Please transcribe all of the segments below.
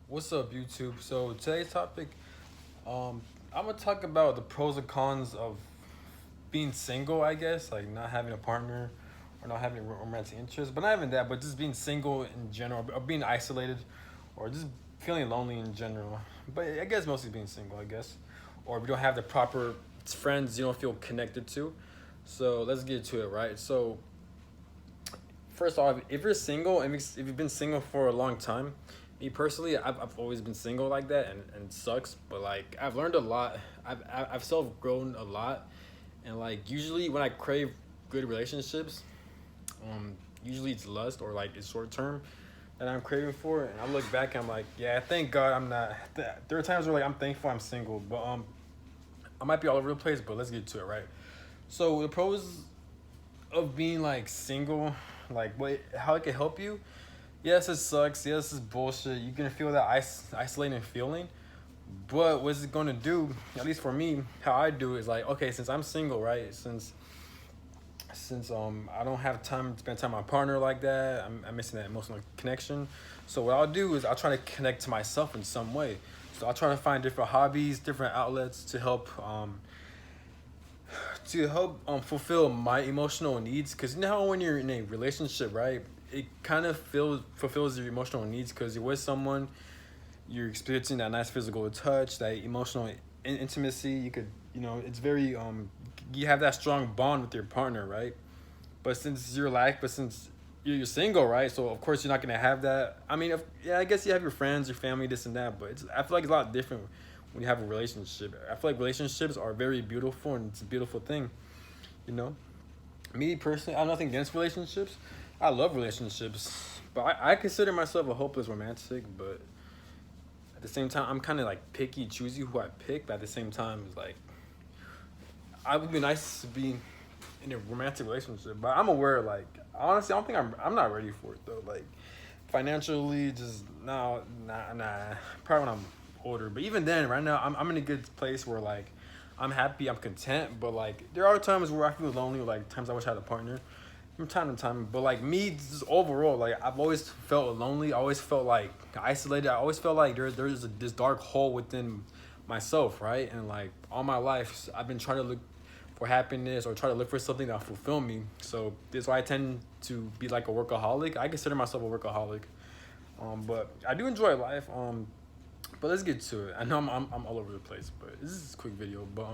What's up, YouTube? So today's topic, I'm gonna talk about the pros and cons of being single. I guess like not having a partner or not having a romantic interest, but not even that, but just being single in general, or being isolated, or just feeling lonely in general. But I guess mostly being single. I guess, or if you don't have the proper friends, you don't feel connected to. So let's get to it, right? So first off, if you're single and if you've been single for a long time, me personally, I've always been single like that, and it sucks. But like I've learned a lot. I've self grown a lot, and like usually when I crave good relationships, um, usually it's lust or like it's short term that I'm craving for, and I look back, I'm like, yeah, thank God I'm not. There are times where like I'm thankful I'm single, but I might be all over the place. But let's get to it, right? So the pros of being like single, like what how it can help you. Yes, it sucks. Yes, it's bullshit. You're gonna feel that isolating feeling. But what's it gonna do? At least for me, how I do it is like, okay, since I'm single, right? Since I don't have time to spend time with my partner like that, I'm missing that emotional connection. So what I'll do is I'll try to connect to myself in some way. So I'll try to find different hobbies, different outlets to help fulfill my emotional needs. Because you know how when you're in a relationship, right, it kind of fulfills your emotional needs because you're with someone, you're experiencing that nice physical touch, that emotional intimacy. You could, it's very you have that strong bond with your partner, right? But since you're single, right? So of course you're not gonna have that. I mean, yeah, I guess you have your friends, your family, this and that. But I feel like it's a lot different when you have a relationship. I feel like relationships are very beautiful and it's a beautiful thing. You know, me personally, I have nothing against relationships. I love relationships, but I consider myself a hopeless romantic. But at the same time, I'm kind of like picky, choosy who I pick. But at the same time, it's like I would be nice to be in a romantic relationship, but I'm aware. Like honestly, I don't think I'm not ready for it though. Like financially, just no, nah. Probably when I'm older. But even then, right now, I'm in a good place where like I'm happy, I'm content. But like there are times where I feel lonely. Like times I wish I had a partner from time to time. But like me, just overall, like I've always felt lonely. I always felt like isolated. I always felt like this dark hole within myself, right? And like all my life, I've been trying to look for happiness or try to look for something that fulfill me. So that's why I tend to be like a workaholic. I consider myself a workaholic. But I do enjoy life. But let's get to it. I know I'm all over the place, but this is a quick video. But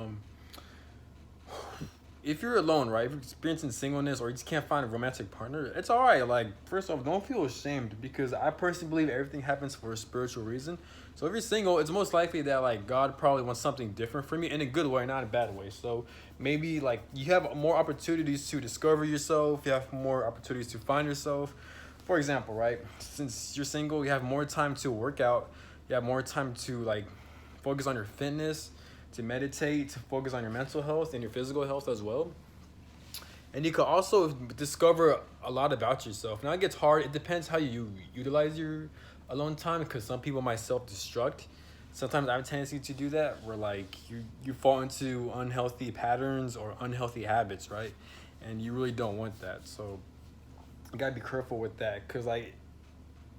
if you're alone, right? If you're experiencing singleness or you just can't find a romantic partner, it's all right. Like, first off, don't feel ashamed because I personally believe everything happens for a spiritual reason. So if you're single, it's most likely that like God probably wants something different from you in a good way, not a bad way. So maybe like you have more opportunities to discover yourself. You have more opportunities to find yourself. For example, right? Since you're single, you have more time to work out. You have more time to like focus on your fitness, to meditate, to focus on your mental health and your physical health as well. And you can also discover a lot about yourself. Now it gets hard. It depends how you utilize your alone time because some people might self-destruct. Sometimes I have a tendency to do that where like you fall into unhealthy patterns or unhealthy habits, right? And you really don't want that. So you gotta be careful with that because like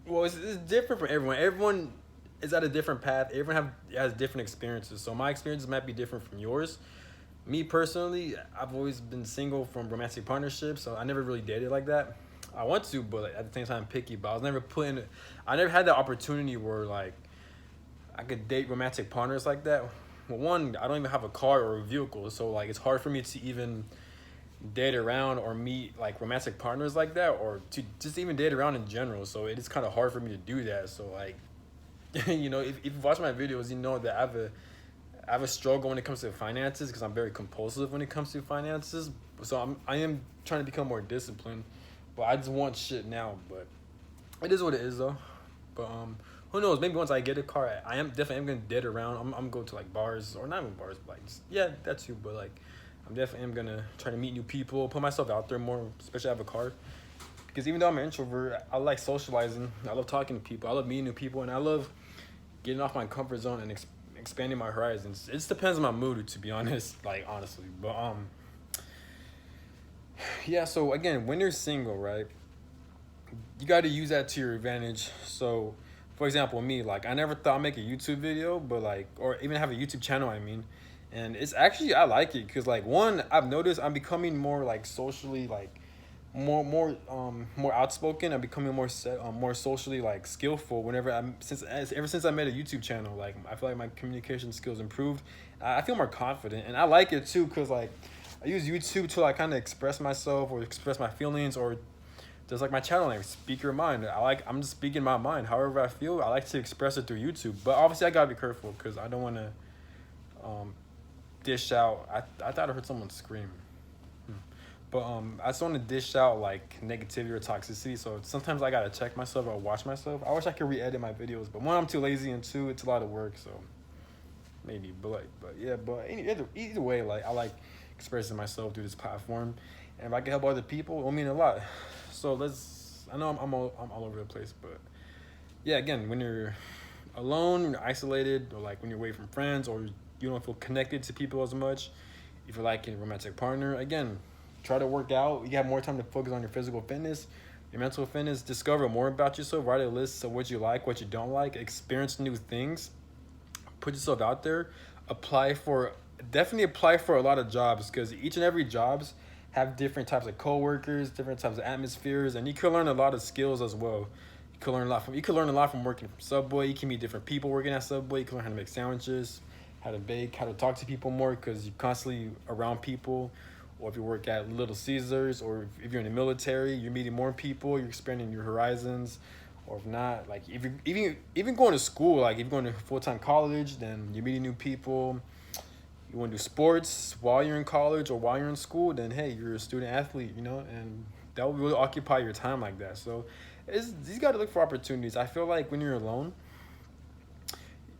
well it's different for everyone. Everyone is at a different path. Everyone has different experiences. So my experiences might be different from yours. Me personally, I've always been single from romantic partnerships, so I never really dated like that. I want to, but like, at the same time, picky. But I was never put in. I never had the opportunity where like I could date romantic partners like that. Well, one, I don't even have a car or a vehicle, so like it's hard for me to even date around or meet like romantic partners like that, or to just even date around in general. So it is kind of hard for me to do that. So like, if you watch my videos, you know that I have a struggle when it comes to finances because I'm very compulsive when it comes to finances. So I am trying to become more disciplined, but I just want shit now. But it is what it is though. But who knows? Maybe once I get a car, I am definitely am gonna date around. I'm going to like bars or not even bars, but like just, yeah, that too. But like I'm definitely am gonna try to meet new people, put myself out there more, especially I have a car. Because even though I'm an introvert, I like socializing. I love talking to people. I love meeting new people, and I love getting off my comfort zone and expanding my horizons. It just depends on my mood, to be honest. Like honestly, but yeah. So again, when you're single, right, you got to use that to your advantage. So for example, me, like I never thought I'd make a YouTube video, but like, or even have a YouTube channel. I mean, and it's actually I like it because like one, I've noticed I'm becoming more like socially like more outspoken. I'm becoming more socially like skillful. Whenever I'm ever since I made a YouTube channel, like I feel like my communication skills improved. I feel more confident, and I like it too because like I use YouTube to like kind of express myself or express my feelings or just like my channel name, Speak Your Mind. I'm just speaking my mind. However I feel, I like to express it through YouTube. But obviously I gotta be careful because I don't want to um, dish out. I thought I heard someone scream. But I just want to dish out like negativity or toxicity. So sometimes I gotta check myself or watch myself. I wish I could re-edit my videos, but one, I'm too lazy, and two, it's a lot of work. So maybe, but yeah, but either way, like I like expressing myself through this platform, and if I can help other people, it'll mean a lot. So let's. I know I'm all over the place, but yeah, again, when you're alone, when you're isolated, or like when you're away from friends, or you don't feel connected to people as much, if you're like a romantic partner, again, try to work out. You have more time to focus on your physical fitness, your mental fitness. Discover more about yourself. Write a list of what you like, what you don't like. Experience new things. Put yourself out there. Apply for Definitely apply for a lot of jobs because each and every jobs have different types of coworkers, different types of atmospheres, and you can learn a lot of skills as well. You can learn a lot from working from Subway. You can meet different people working at Subway. You can learn how to make sandwiches, how to bake, how to talk to people more because you're constantly around people. Or if you work at Little Caesars, or if you're in the military, you're meeting more people. You're expanding your horizons. Or if not, like if you even going to school, like if you're going to full-time college, then you're meeting new people. You want to do sports while you're in college or while you're in school, then hey, you're a student athlete, and that will really occupy your time like that. So you got to look for opportunities. I feel like when you're alone,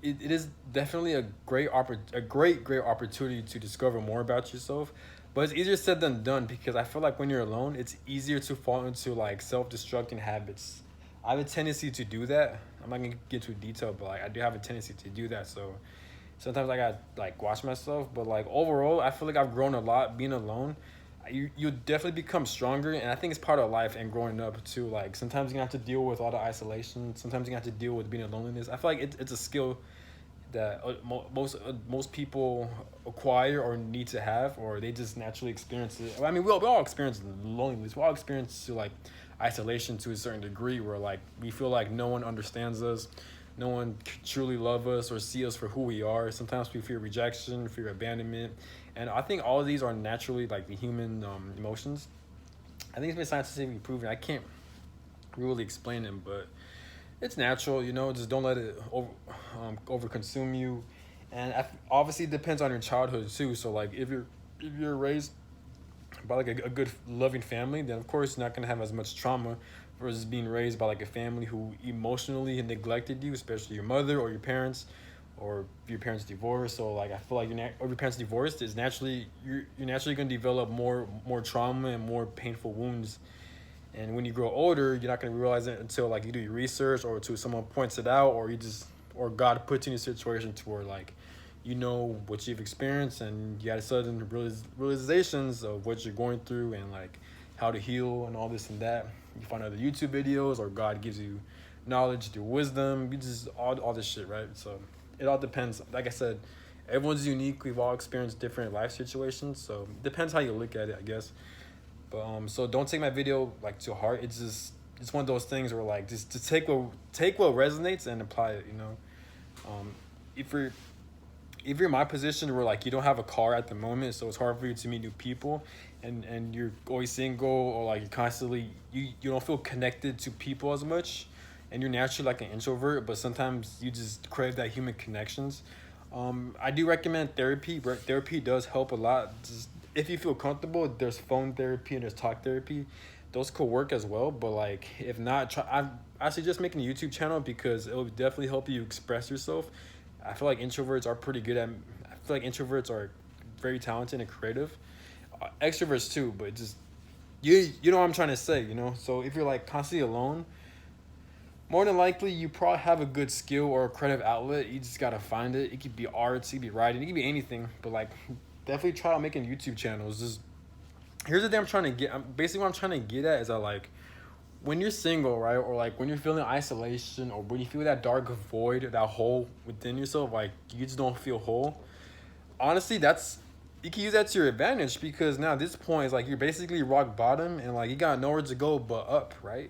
it is definitely a great opportunity to discover more about yourself. But it's easier said than done because I feel like when you're alone, it's easier to fall into like self-destructing habits. I have a tendency to do that. I'm not gonna get too detailed, but like I do have a tendency to do that. So sometimes I got like watch myself, but like overall, I feel like I've grown a lot being alone. You definitely become stronger, and I think it's part of life and growing up too. Like sometimes you have to deal with all the isolation. Sometimes you have to deal with being loneliness. I feel like it's a skill that most people acquire or need to have, or they just naturally experience it. I mean, we all experience loneliness. We all experience like isolation to a certain degree, where like we feel like no one understands us, no one truly love us or see us for who we are. Sometimes we fear rejection, fear abandonment, and I think all of these are naturally like the human emotions. I think it's been scientifically proven. I can't really explain them, but it's natural, just don't let it over consume you. And obviously it depends on your childhood too. So like if you're raised by like a good loving family, then of course you're not going to have as much trauma versus being raised by like a family who emotionally neglected you, especially your mother or your parents, or your parents divorced. So like I feel like or your parents divorced is naturally you're naturally going to develop more trauma and more painful wounds. And when you grow older, you're not going to realize it until like you do your research or until someone points it out, or God puts you in a situation to where like what you've experienced, and you had sudden realizations of what you're going through and like how to heal and all this and that. You find other YouTube videos, or God gives you knowledge through wisdom. You just all this shit, right? So it all depends. Like I said, everyone's unique. We've all experienced different life situations, so it depends how you look at it, I guess. But so don't take my video like to heart. It's one of those things where like just to take what resonates and apply it. If you're in my position where like you don't have a car at the moment, so it's hard for you to meet new people, and you're always single, or like you don't feel connected to people as much, and you're naturally like an introvert, but sometimes you just crave that human connections. I do recommend therapy. Therapy does help a lot. Just if you feel comfortable, there's phone therapy and there's talk therapy. Those could work as well, but like if not, I suggest making a YouTube channel because it will definitely help you express yourself. I feel like introverts are pretty good at. I feel like introverts are very talented and creative. Extroverts too, but just you know what I'm trying to say. So if you're like constantly alone, more than likely you probably have a good skill or a creative outlet. You just gotta find it. It could be art, it could be writing, it could be anything. But like, definitely try out making YouTube channels. Just here's the thing I'm trying to get. Basically what I'm trying to get at is that like when you're single, right, or like when you're feeling isolation, or when you feel that dark void, that hole within yourself, like you just don't feel whole. Honestly, that's you can use that to your advantage because now at this point it's like you're basically rock bottom and like you got nowhere to go but up, right?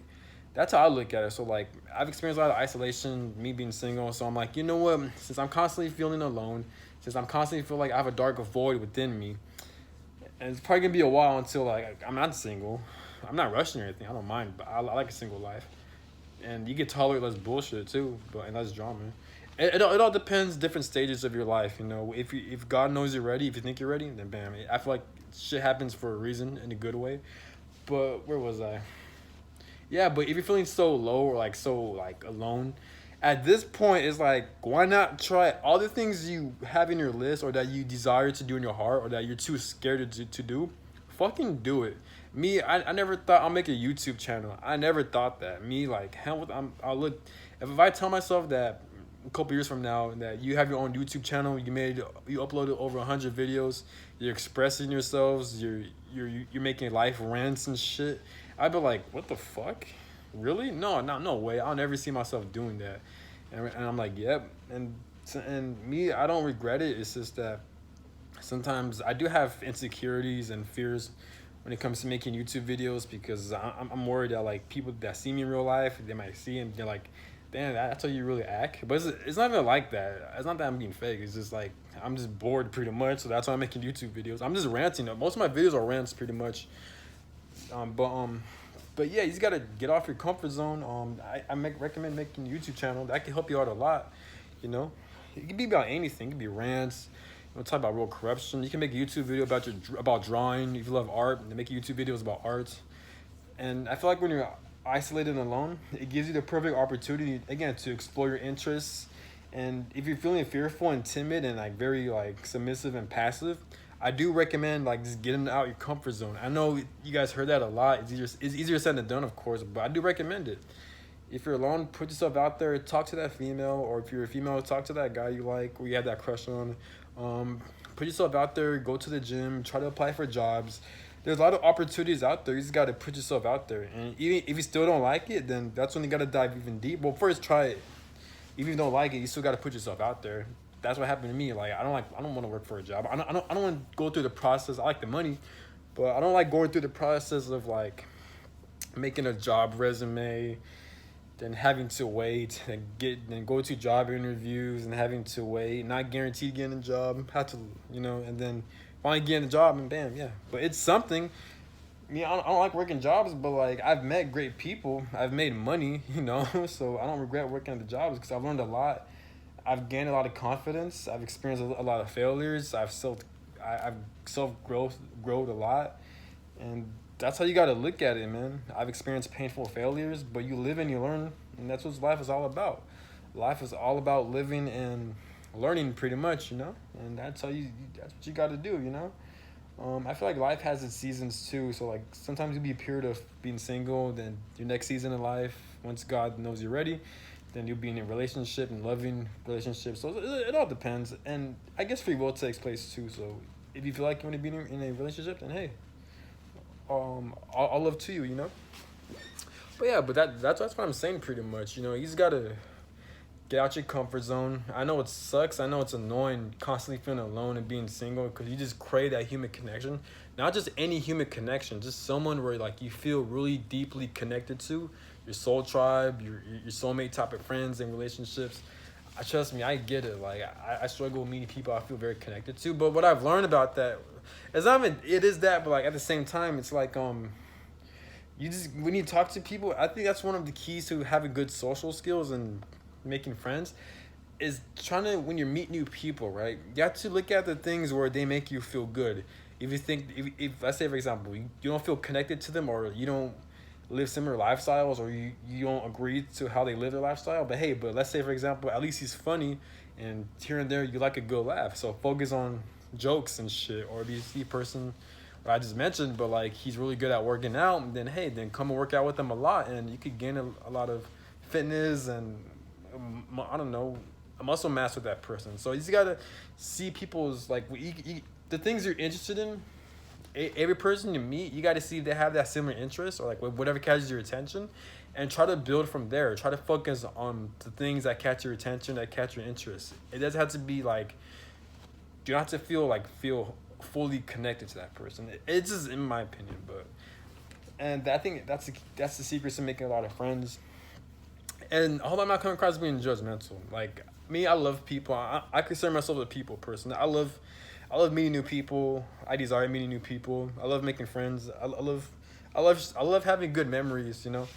That's how I look at it. So like I've experienced a lot of isolation, me being single. So I'm like, you know what? Since I'm constantly feeling alone, since I'm constantly feel like I have a dark void within me, and it's probably gonna be a while until like I'm not single. I'm not rushing or anything. I don't mind, but I like a single life, and you can tolerate less bullshit too, but and less drama. It all depends different stages of your life. You know, if God knows you're ready, if you think you're ready, then bam. I feel like shit happens for a reason in a good way. But where was I? Yeah, but if you're feeling so low or like so like alone, at this point it's like why not try all the things you have in your list or that you desire to do in your heart or that you're too scared to do, fucking do it. Me, I never thought I'll make a YouTube channel. I never thought that. Me like hell with I'll look if I tell myself that a couple years from now that you have your own YouTube channel, you uploaded over 100 videos, you're expressing yourselves, you're making life rants and shit. I'd be like, what the fuck? Really? No way. I'll never see myself doing that. And I'm like, yep. And me, I don't regret it. It's just that sometimes I do have insecurities and fears when it comes to making YouTube videos because I'm worried that like people that see me in real life, they might see and they're like, damn, that's how you really act. But it's not even like that. It's not that I'm being fake. It's just like I'm just bored pretty much. So that's why I'm making YouTube videos. I'm just ranting. Most of my videos are rants pretty much. Um, but um, but yeah, you just gotta get off your comfort zone. Recommend making a YouTube channel. That can help you out a lot. You know, it can be about anything. It can be rants. You know, talk about real corruption. You can make a YouTube video about drawing. If you love art, and make YouTube videos about art. And I feel like when you're isolated and alone, it gives you the perfect opportunity again to explore your interests. And if you're feeling fearful and timid and like very like submissive and passive, I do recommend like just getting out your comfort zone. I know you guys heard that a lot. It's easier said than done, of course, but I do recommend it. If you're alone, put yourself out there, talk to that female, or if you're a female, talk to that guy you like or you have that crush on. Put yourself out there, go to the gym, try to apply for jobs. There's a lot of opportunities out there. You just got to put yourself out there. And even if you still don't like it, then that's when you got to dive even deep. Well, first try it. Even if you don't like it, you still got to put yourself out there. That's what happened to me. Like I don't want to work for a job. I don't want to go through the process. I like the money, but I don't like going through the process of like making a job resume, then having to wait and then go to job interviews and having to wait, not guaranteed getting a job, have to and then finally getting a job and bam, yeah. But it's something. I don't like working jobs, but like I've met great people, I've made money, so I don't regret working at the jobs because I've learned a lot. I've gained a lot of confidence. I've experienced a lot of failures. I've self growth a lot, and that's how you got to look at it, man. I've experienced painful failures, but you live and you learn, and that's what life is all about. Life is all about living and learning, pretty much, and that's how that's what you got to do. I feel like life has its seasons too. So like sometimes you'll be a period of being single, then your next season in life, once God knows you're ready, then you'll be in a relationship and loving relationship. So it all depends, and I guess free will takes place too. So if you feel like you want to be in a relationship, then hey, all love to you. But yeah, that's what I'm saying pretty much. You just gotta get out your comfort zone. I know it sucks. I know it's annoying constantly feeling alone and being single because you just crave that human connection. Not just any human connection, just someone where like you feel really deeply connected to, your soul tribe, your soulmate type of friends and relationships. Trust me, I get it. Like I struggle with meeting people I feel very connected to. But what I've learned about that is it is that, but like at the same time, it's like you just when you talk to people, I think that's one of the keys to having good social skills and making friends is trying to when you meet new people, right? You have to look at the things where they make you feel good. If you think if let's say for example you don't feel connected to them or you don't live similar lifestyles or you don't agree to how they live their lifestyle, but let's say for example at least he's funny and here and there you like a good laugh, so focus on jokes and shit. Or if you see a person I just mentioned but like he's really good at working out, then come and work out with him a lot and you could gain a lot of fitness and I don't know, a muscle mass with that person. So you just gotta see people's like the things you're interested in. every person you meet, you got to see if they have that similar interest or like whatever catches your attention, and try to build from there. Try to focus on the things that catch your attention, that catch your interest. It doesn't have to be like, you don't have to feel fully connected to that person. It's just in my opinion, but and I think that's the secret to making a lot of friends. And I hope I'm not coming across being judgmental. Like me, I love people. I consider myself a people person. I love meeting new people. I desire meeting new people. I love making friends. I love having good memories. You know.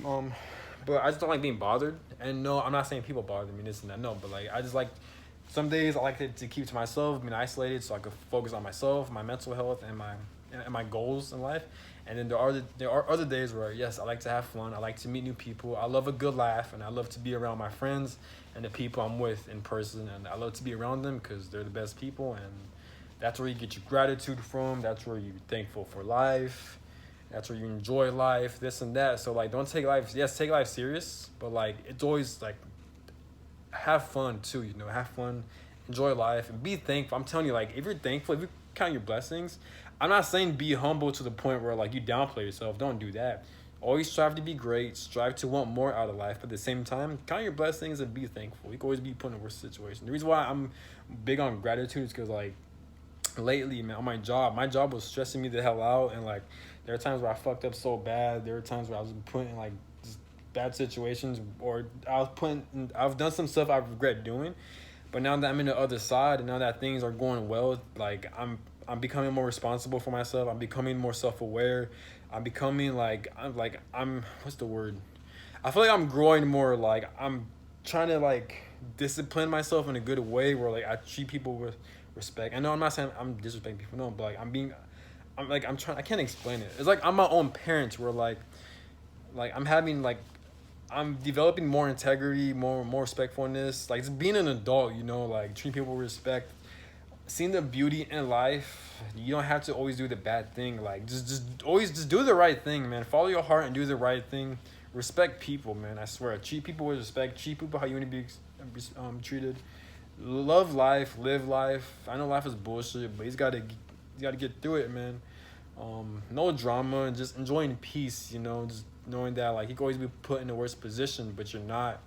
Um, but I just don't like being bothered. And no, I'm not saying people bother me, this and that. No, but like I just like some days I like to keep to myself, being isolated, so I could focus on myself, my mental health, and my goals in life. And then there are other days where yes, I like to have fun. I like to meet new people. I love a good laugh, and I love to be around my friends and the people I'm with in person. And I love to be around them because they're the best people, and that's where you get your gratitude from. That's where you're thankful for life. That's where you enjoy life, this and that. So like, don't take life. Yes, take life serious, but like, it's always like, have fun too. You know, have fun, enjoy life, and be thankful. I'm telling you, like, if you're thankful, if you count your blessings, I'm not saying be humble to the point where like you downplay yourself. Don't do that. Always strive to be great. Strive to want more out of life. But at the same time, count your blessings and be thankful. You can always be put in a worse situation. The reason why I'm big on gratitude is because like lately, man, on my job was stressing me the hell out, and like there are times where I fucked up so bad. There were times where I was put in like just bad situations, or I've done some stuff I regret doing. But now that I'm in the other side, and now that things are going well, like I'm becoming more responsible for myself. I'm becoming more self-aware. I'm becoming I'm what's the word? I feel like I'm growing more. Like I'm trying to like discipline myself in a good way where like I treat people with respect. I know I'm not saying I'm disrespecting people, no, but like I'm trying. I can't explain it. It's like I'm my own parent where I'm having like I'm developing more integrity, more respectfulness. Like just being an adult, you know, like treating people with respect, seeing the beauty in life. You don't have to always do the bad thing. Like just always just do the right thing, man. Follow your heart and do the right thing. Respect people, man. I swear. Treat people with respect. Treat people how you want to be treated. Love life, live life. I know life is bullshit, but you gotta get through it, man. No drama and just enjoying peace, you know, just knowing that like you can always be put in the worst position, but you're not.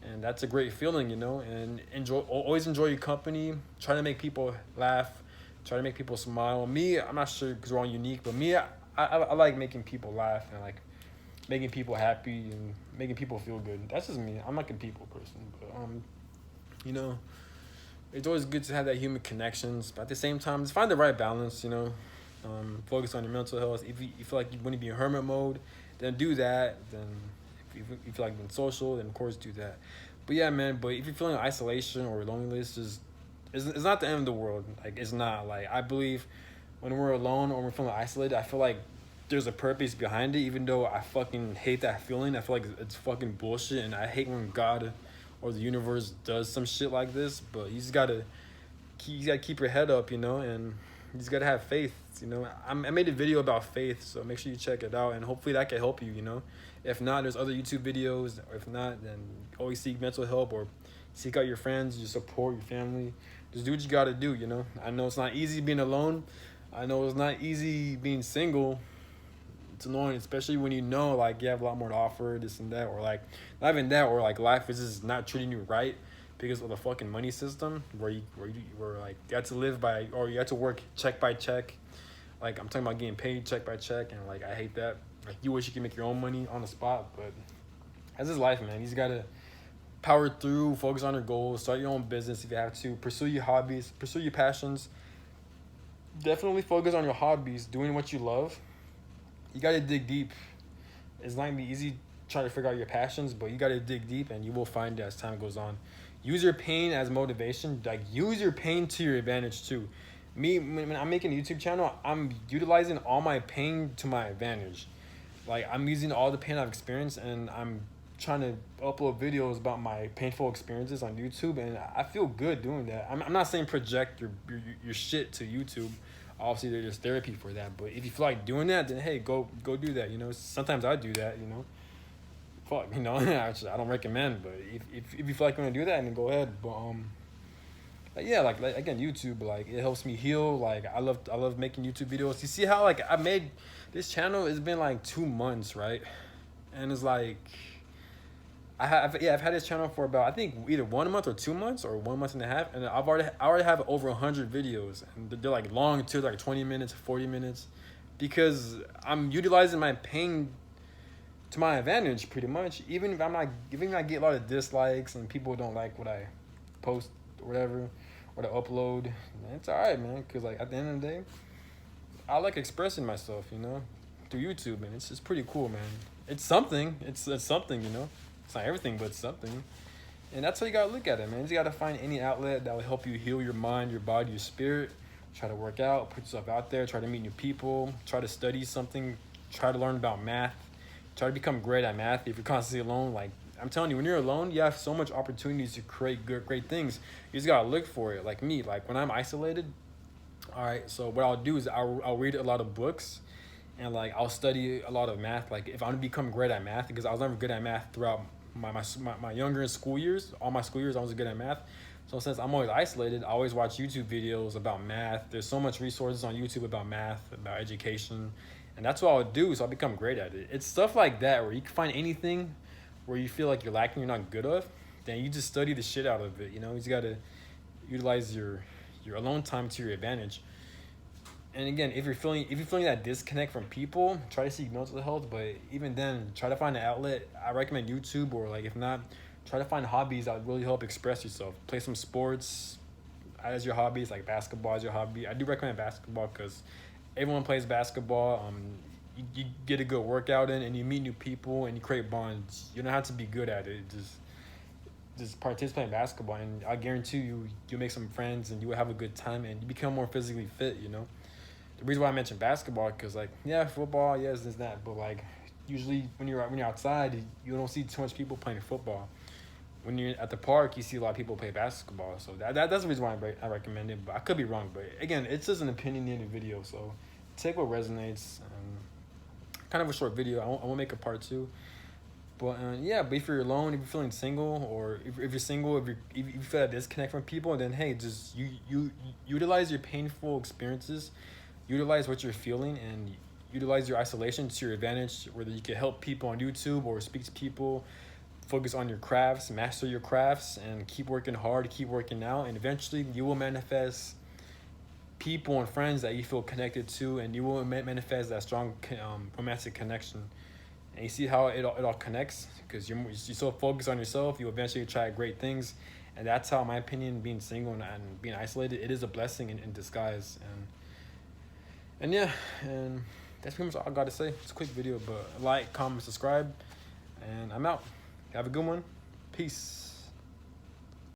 And that's a great feeling, you know, and always enjoy your company. Try to make people laugh, try to make people smile. Me, I'm not sure because we're all unique, but me, I like making people laugh and like making people happy and making people feel good. That's just me. I'm like a people person, but you know, it's always good to have that human connections, but at the same time, just find the right balance, you know. Focus on your mental health. If you feel like you want to be in hermit mode, then do that. Then if you feel like being social, then of course do that. But yeah, man, but if you're feeling isolation or loneliness, just it's not the end of the world. Like, it's not. Like, I believe when we're alone or we're feeling isolated, I feel like there's a purpose behind it, even though I fucking hate that feeling. I feel like it's fucking bullshit, and I hate when God or the universe does some shit like this. But you gotta keep your head up, you know, and you just gotta have faith, you know. I made a video about faith, so make sure you check it out, and hopefully that can help you, you know. If not, there's other YouTube videos, or if not, then always seek mental help or seek out your friends, your support, your family. Just do what you gotta do, you know. I know it's not easy being alone. I know it's not easy being single. It's annoying, especially when you know like you have a lot more to offer, this and that, or like not even that, or like life is just not treating you right because of the fucking money system where like you have to live by, or you have to work check by check. Like I'm talking about getting paid check by check, and like I hate that. Like you wish you could make your own money on the spot, but that's just life, man. You just gotta power through, focus on your goals, start your own business if you have to, pursue your hobbies, pursue your passions. Definitely focus on your hobbies, doing what you love. You gotta dig deep. It's not gonna be easy trying to figure out your passions, but you gotta dig deep, and you will find it as time goes on. Use your pain as motivation. Like use your pain to your advantage too. Me, when I'm making a YouTube channel, I'm utilizing all my pain to my advantage. Like I'm using all the pain I've experienced, and I'm trying to upload videos about my painful experiences on YouTube, and I feel good doing that. I'm not saying project your shit to YouTube. Obviously, there's therapy for that, but if you feel like doing that, then hey, go do that. You know, sometimes I do that. You know, fuck, you know, actually, I don't recommend, but if you feel like you want to do that, then go ahead. But Like yeah, like again, YouTube, like it helps me heal. Like I love making YouTube videos. You see how like I made this channel, it's been like 2 months, right? And it's like I've had this channel for about, I think, either 1 month or 2 months or 1 month and a half, and I already have over 100 videos, and they're like long too, like 20 minutes, 40 minutes, because I'm utilizing my pain to my advantage pretty much. Even if I get a lot of dislikes and people don't like what I post or whatever, or to upload, it's alright, man. Cause like at the end of the day, I like expressing myself, through YouTube, man. It's just pretty cool, man. It's something. It's something, It's not everything, but it's something. And that's how you gotta look at it, man. You gotta find any outlet that will help you heal your mind, your body, your spirit. Try to work out, put yourself out there, try to meet new people, try to study something, try to learn about math, try to become great at math. If you're constantly alone, like I'm telling you, when you're alone, you have so much opportunities to create great things. You just gotta look for it. Like me, like when I'm isolated, all right, so what I'll do is I'll read a lot of books, and like I'll study a lot of math. Like if I want to become great at math, because I was never good at math throughout my younger school years. All my school years I was good at math. So since I'm always isolated, I always watch YouTube videos about math. There's so much resources on YouTube about math, about education, and that's what I'll do. So I'll become great at it. It's stuff like that where you can find anything where you feel like you're lacking, you're not good of, then you just study the shit out of it. You just gotta utilize your alone time to your advantage. And again, if you're feeling that disconnect from people, try to seek mental health. But even then, try to find an outlet. I recommend YouTube, or like if not, try to find hobbies that really help express yourself. Play some sports as your hobbies, like basketball as your hobby. I do recommend basketball because everyone plays basketball. You get a good workout in, and you meet new people, and you create bonds. You don't have to be good at it. Just participate in basketball, and I guarantee you'll make some friends, and you will have a good time, and you become more physically fit. The reason why I mentioned basketball, because like yeah, football, yes, there's that, but like usually when you're outside, you don't see too much people playing football. When you're at the park, you see a lot of people play basketball. So that's the reason why I recommend it. But I could be wrong. But again, it's just an opinionated video, so take what resonates. Kind of a short video. I won't make a part two. But yeah, but if you're alone, if you're feeling single, or if you're single, if you feel that disconnect from people, then hey, just you utilize your painful experiences, utilize what you're feeling, and utilize your isolation to your advantage. Whether you can help people on YouTube or speak to people, focus on your crafts, master your crafts, and keep working hard, keep working out, and eventually you will manifest people and friends that you feel connected to, and you will manifest that strong romantic connection. And you see how it all connects, because you're so focused on yourself, you eventually try great things. And that's how, in my opinion, being single and being isolated, it is a blessing in disguise. And yeah, and that's pretty much all I got to say. It's a quick video, but like, comment, subscribe, and I'm out. Have a good one. Peace.